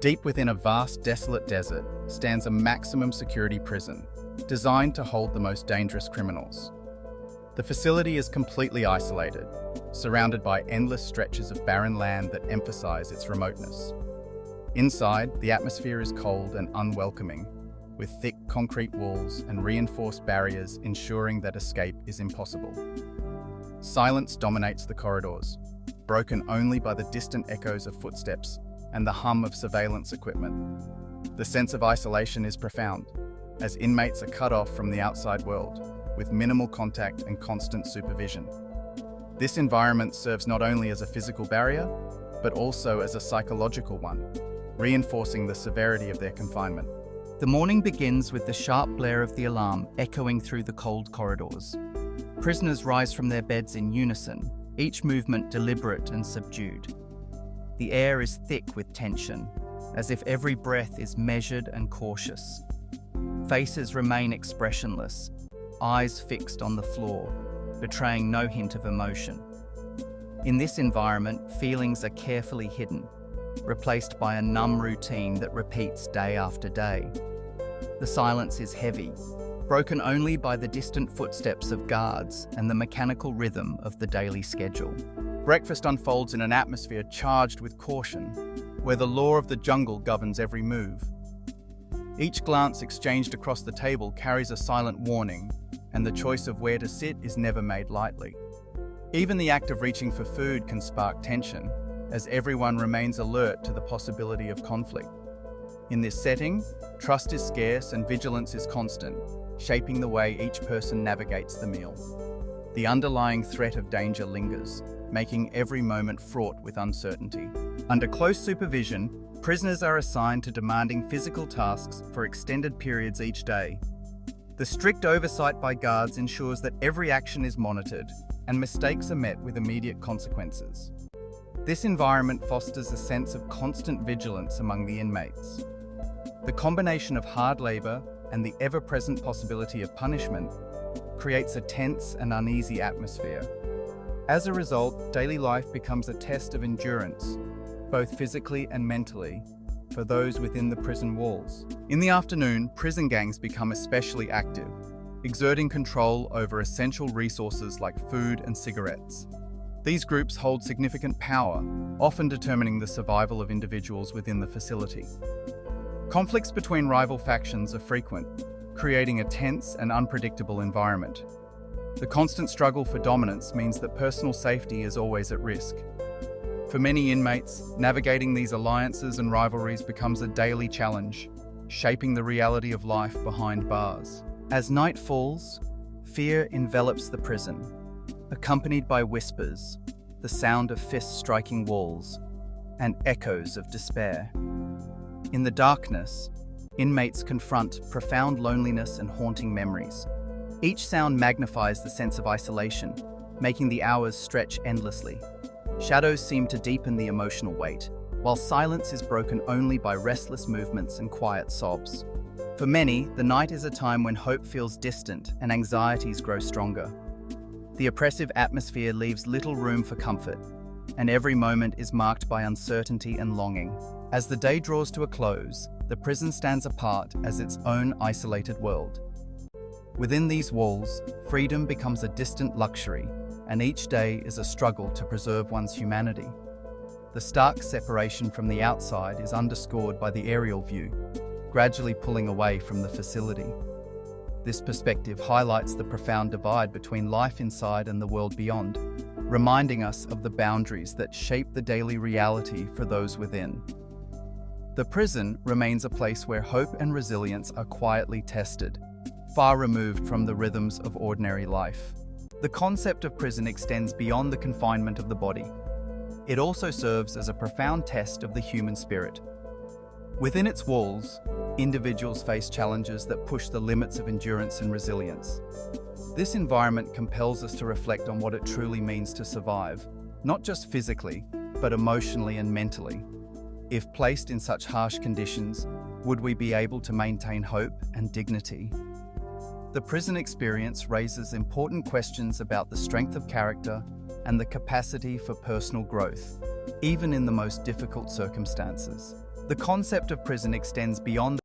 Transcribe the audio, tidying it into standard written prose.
Deep within a vast, desolate desert stands a maximum security prison, designed to hold the most dangerous criminals. The facility is completely isolated, surrounded by endless stretches of barren land that emphasize its remoteness. Inside, the atmosphere is cold and unwelcoming, with thick concrete walls and reinforced barriers ensuring that escape is impossible. Silence dominates the corridors, broken only by the distant echoes of footsteps and the hum of surveillance equipment. The sense of isolation is profound, as inmates are cut off from the outside world, with minimal contact and constant supervision. This environment serves not only as a physical barrier, but also as a psychological one, reinforcing the severity of their confinement. The morning begins with the sharp blare of the alarm echoing through the cold corridors. Prisoners rise from their beds in unison, each movement deliberate and subdued. The air is thick with tension, as if every breath is measured and cautious. Faces remain expressionless, eyes fixed on the floor, betraying no hint of emotion. In this environment, feelings are carefully hidden, replaced by a numb routine that repeats day after day. The silence is heavy, broken only by the distant footsteps of guards and the mechanical rhythm of the daily schedule. Breakfast unfolds in an atmosphere charged with caution, where the law of the jungle governs every move. Each glance exchanged across the table carries a silent warning, and the choice of where to sit is never made lightly. Even the act of reaching for food can spark tension, as everyone remains alert to the possibility of conflict. In this setting, trust is scarce and vigilance is constant, shaping the way each person navigates the meal. The underlying threat of danger lingers, making every moment fraught with uncertainty. Under close supervision, prisoners are assigned to demanding physical tasks for extended periods each day. The strict oversight by guards ensures that every action is monitored and mistakes are met with immediate consequences. This environment fosters a sense of constant vigilance among the inmates. The combination of hard labor and the ever-present possibility of punishment creates a tense and uneasy atmosphere. As a result, daily life becomes a test of endurance, both physically and mentally, for those within the prison walls. In the afternoon, prison gangs become especially active, exerting control over essential resources like food and cigarettes. These groups hold significant power, often determining the survival of individuals within the facility. Conflicts between rival factions are frequent, creating a tense and unpredictable environment. The constant struggle for dominance means that personal safety is always at risk. For many inmates, navigating these alliances and rivalries becomes a daily challenge, shaping the reality of life behind bars. As night falls, fear envelops the prison, accompanied by whispers, the sound of fists striking walls, and echoes of despair. In the darkness, inmates confront profound loneliness and haunting memories. Each sound magnifies the sense of isolation, making the hours stretch endlessly. Shadows seem to deepen the emotional weight, while silence is broken only by restless movements and quiet sobs. For many, the night is a time when hope feels distant and anxieties grow stronger. The oppressive atmosphere leaves little room for comfort, and every moment is marked by uncertainty and longing. As the day draws to a close, the prison stands apart as its own isolated world. Within these walls, freedom becomes a distant luxury, and each day is a struggle to preserve one's humanity. The stark separation from the outside is underscored by the aerial view, gradually pulling away from the facility. This perspective highlights the profound divide between life inside and the world beyond, reminding us of the boundaries that shape the daily reality for those within. The prison remains a place where hope and resilience are quietly tested, far removed from the rhythms of ordinary life. The concept of prison extends beyond the confinement of the body. It also serves as a profound test of the human spirit. Within its walls, individuals face challenges that push the limits of endurance and resilience. This environment compels us to reflect on what it truly means to survive, not just physically, but emotionally and mentally. If placed in such harsh conditions, would we be able to maintain hope and dignity? The prison experience raises important questions about the strength of character and the capacity for personal growth, even in the most difficult circumstances. The concept of prison extends beyond